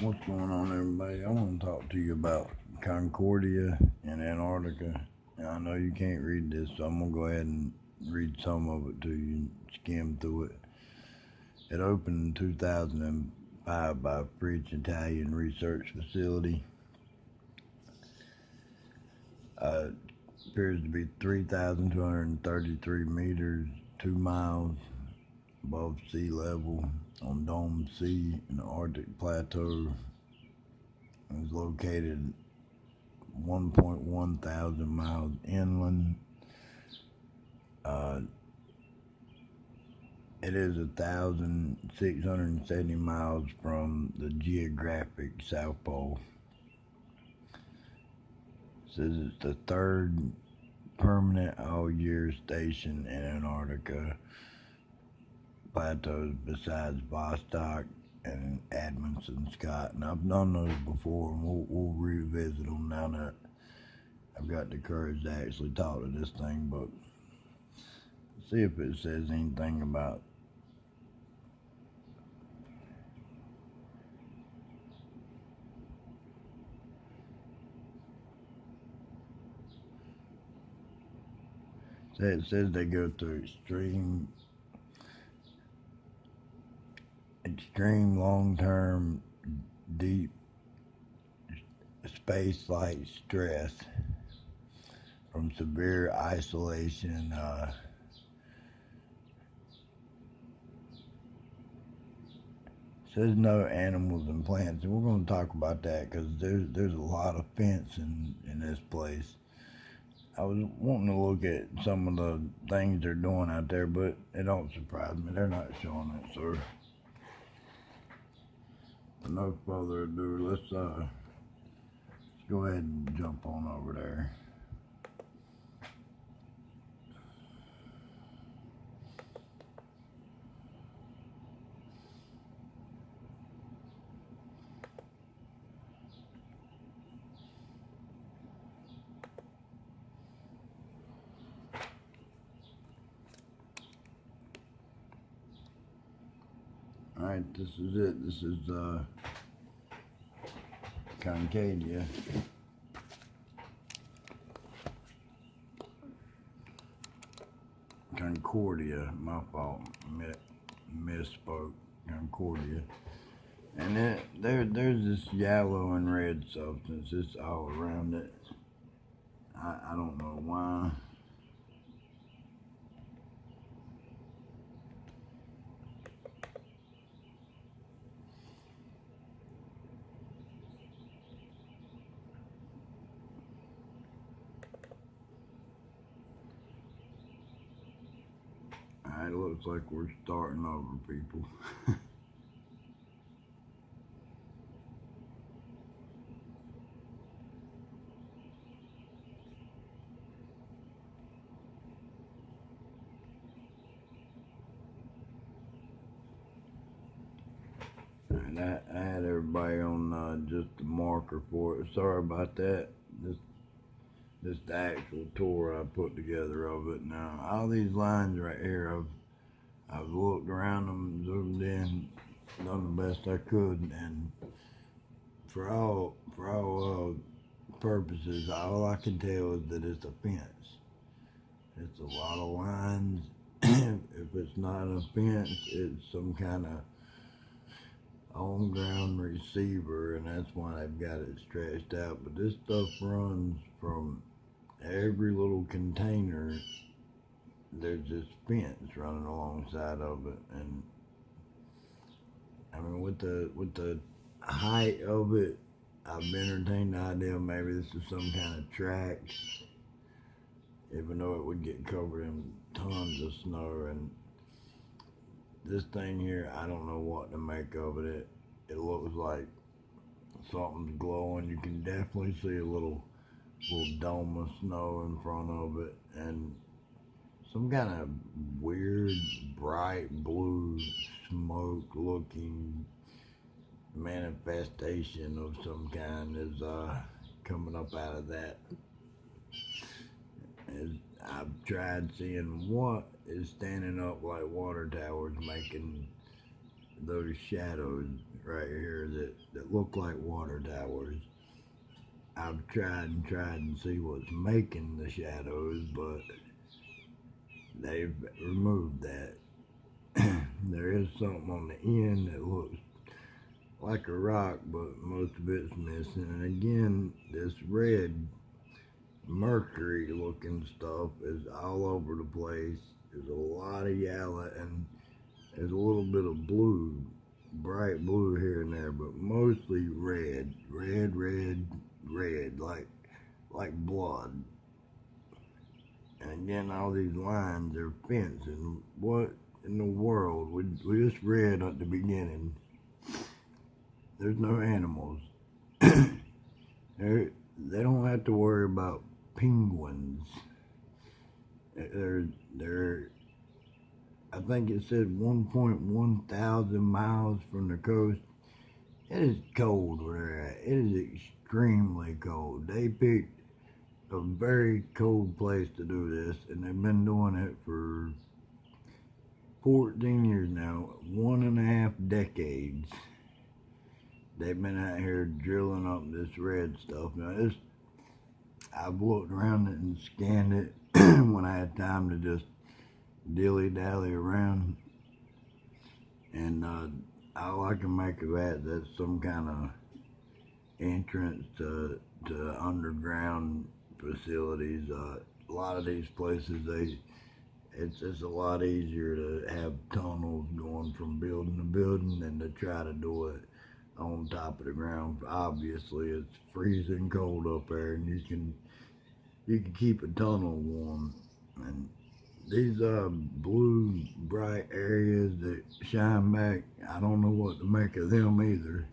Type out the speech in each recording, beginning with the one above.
What's going on, everybody? I want to talk to you about Concordia in Antarctica. And I know you can't read this, so I'm going to go ahead and read some of it to you and skim through it. It opened in 2005 by a French Italian research facility. Appears to be 3,233 meters, 2 miles above sea level on Dome Sea in the Arctic Plateau. It is located 1.1 thousand miles inland. It is 1,670 miles from the geographic South Pole. It says it's the third permanent all-year station in Antarctica plateaus besides Vostok and Amundsen Scott. And I've done those before, and we'll revisit them now that I've got the courage to actually talk to this thing. But see if it says anything about it says they go through extreme long-term deep space flight stress from severe isolation. Says no animals and plants, and we're going to talk about that because there's a lot of fence in this place. I was wanting to look at some of the things they're doing out there, but it don't surprise me. They're not showing it, so with no further ado, let's go ahead and jump on over there. Alright, this is it. This is Concordia. Concordia, my fault. Misspoke. Concordia. And there's this yellow and red substance. It's all around it. I don't know why. It looks like we're starting over, people. And I had everybody on just the marker for it. Sorry about that. This the actual tour I put together of it. Now, all these lines right here, I've looked around them, zoomed in, done the best I could, and for all purposes, all I can tell is that it's a fence. It's a lot of lines. If it's not a fence, it's some kind of on-ground receiver, and that's why they've got it stretched out. But this stuff runs from every little container. There's this fence running alongside of it, and I mean, with the height of it, I've entertained the idea maybe this is some kind of track, even though it would get covered in tons of snow. And this thing here, I don't know what to make of it. It looks like something's glowing. You can definitely see a little dome of snow in front of it, and some kind of weird bright blue smoke looking manifestation of some kind is coming up out of that. I've tried seeing what is standing up like water towers, making those shadows right here that that look like water towers. I've tried and see what's making the shadows, but they've removed that. There is something on the end that looks like a rock, but most of it's missing. And again, this red mercury looking stuff is all over the place. There's a lot of yellow and there's a little bit of blue, bright blue here and there, but mostly red, like blood. And again, all these lines are fence. And what in the world? We just read at the beginning, there's no animals. They don't have to worry about penguins. They're I think it said 1.1 thousand miles from the coast. It is cold where they're at. It is extremely cold. They picked a very cold place to do this, and they've been doing it for 14 years now, 1.5 decades. They've been out here drilling up this red stuff. Now I've looked around it and scanned it when I had time to just dilly-dally around, and all I can make of that's some kind of entrance to underground facilities. A lot of these places, it's a lot easier to have tunnels going from building to building than to try to do it on top of the ground. Obviously, it's freezing cold up there, and you can keep a tunnel warm. And these blue bright areas that shine back, I don't know what to make of them either.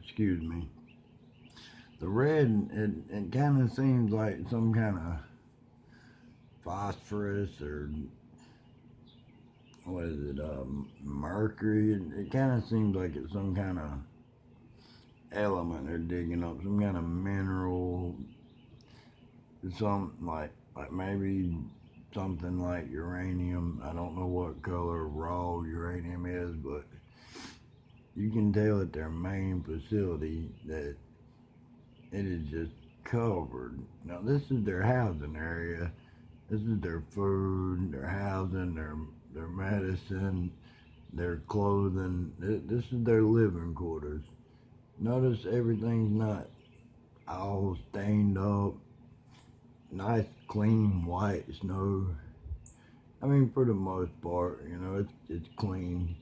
Excuse me. The red, it kind of seems like some kind of phosphorus or what is it, mercury. It kind of seems like it's some kind of element they're digging up, some kind of mineral, something like maybe something like uranium. I don't know what color raw uranium is, but you can tell at their main facility that it is just covered. Now this is their housing area. This is their food, their housing, their medicine, their clothing. This is their living quarters. Notice everything's not all stained up. Nice, clean, white snow. I mean, for the most part, you know, it's clean.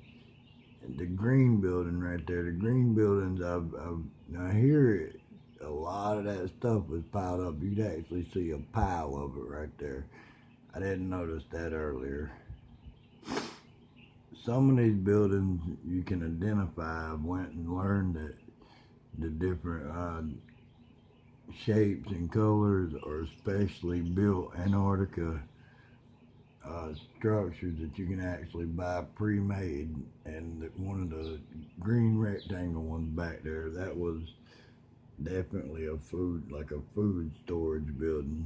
And the green building right there, the green buildings, now here, a lot of that stuff was piled up. You'd actually see a pile of it right there. I didn't notice that earlier. Some of these buildings you can identify. I've went and learned that the different shapes and colors are specially built Antarctica structures that you can actually buy pre-made. And one of the green rectangle ones back there, that was definitely a food storage building.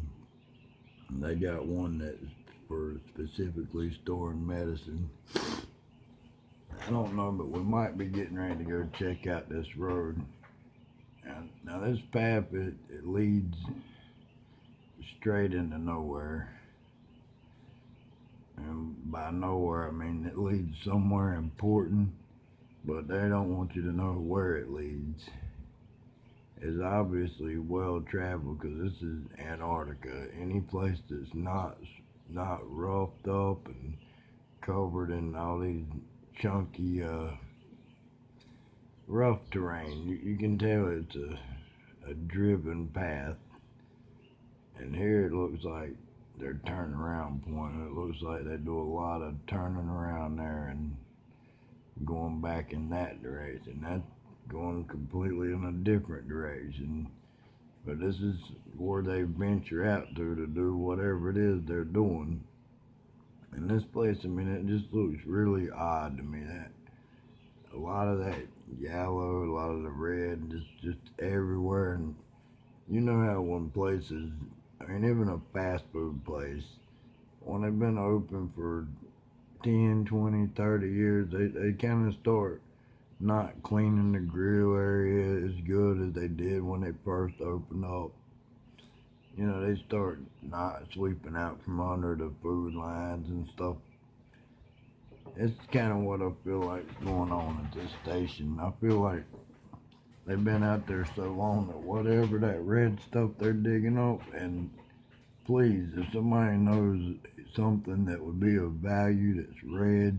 And they got one that's for specifically storing medicine. I don't know, but we might be getting ready to go check out this road. Now this path, it leads straight into nowhere. And by nowhere, I mean it leads somewhere important, but they don't want you to know where it leads. It's obviously well traveled because this is Antarctica. Any place that's not roughed up and covered in all these chunky rough terrain, you can tell it's a driven path. And here it looks like their turnaround point. It looks like they do a lot of turning around there and going back in that direction. That's going completely in a different direction. But this is where they venture out to do whatever it is they're doing. And this place, I mean, it just looks really odd to me. That a lot of that yellow, a lot of the red, just everywhere. And you know how when places, I mean, even a fast food place, when they've been open for 10, 20, 30 years, they kind of start not cleaning the grill area as good as they did when they first opened up. You know, they start not sweeping out from under the food lines and stuff. It's kind of what I feel like is going on at this station. I feel like they've been out there so long that whatever that red stuff they're digging up, and please, if somebody knows something that would be of value that's red,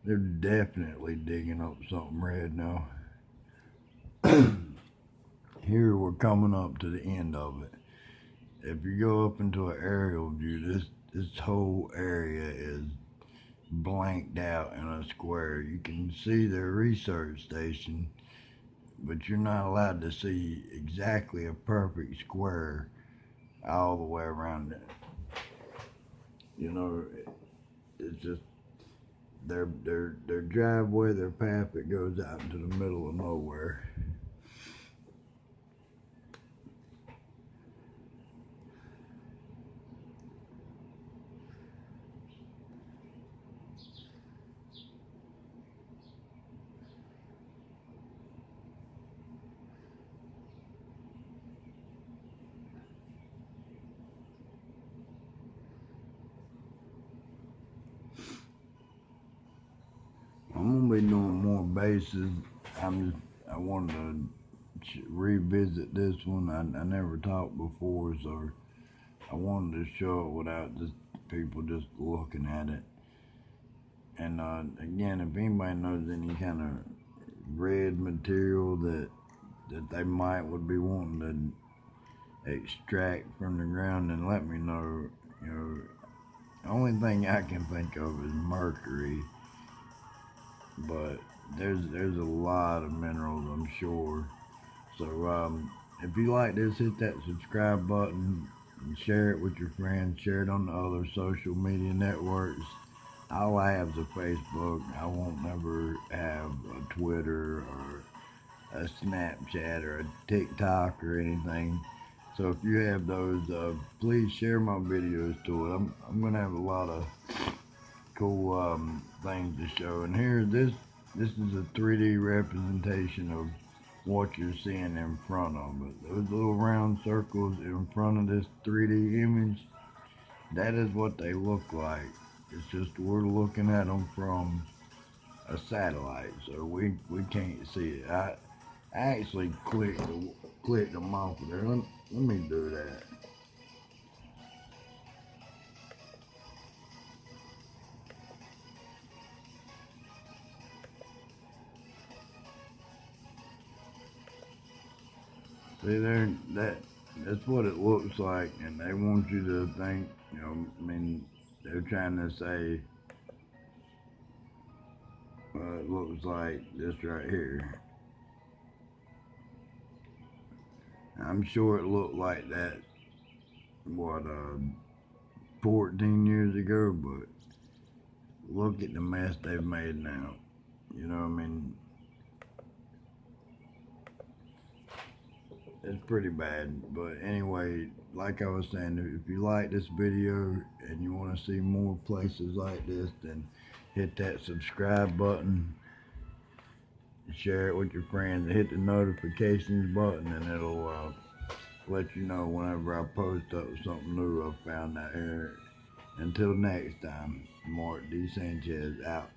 they're definitely digging up something red now. Here we're coming up to the end of it. If you go up into an aerial view, this whole area is blanked out in a square. You can see their research station, but you're not allowed to see exactly a perfect square all the way around it. You know, it's just their driveway, their path that goes out into the middle of nowhere. I'm gonna be doing more bases. I wanted to revisit this one. I never talked before, so I wanted to show it without just people just looking at it. And again, if anybody knows any kind of red material that they would be wanting to extract from the ground, then let me know. You know, the only thing I can think of is mercury, but there's a lot of minerals, I'm sure. So if you like this, hit that subscribe button and share it with your friends. Share it on the other social media networks. All I have is a Facebook. I won't never have a Twitter or a Snapchat or a TikTok or anything. So if you have those, please share my videos to it. I'm gonna have a lot of cool things to show. And here, this is a 3D representation of what you're seeing in front of it. Those little round circles in front of this 3D image, that is what they look like. It's just we're looking at them from a satellite, so we can't see it. I actually clicked them off of there. Let me do that. See there, that's what it looks like, and they want you to think, you know, I mean, they're trying to say, it looks like this right here. I'm sure it looked like that, 14 years ago, but look at the mess they've made now. You know what I mean? It's pretty bad, but anyway, like I was saying, if you like this video and you want to see more places like this, then hit that subscribe button, share it with your friends, and hit the notifications button, and it'll let you know whenever I post up something new I found out here. Until next time, Mark D. Sanchez out.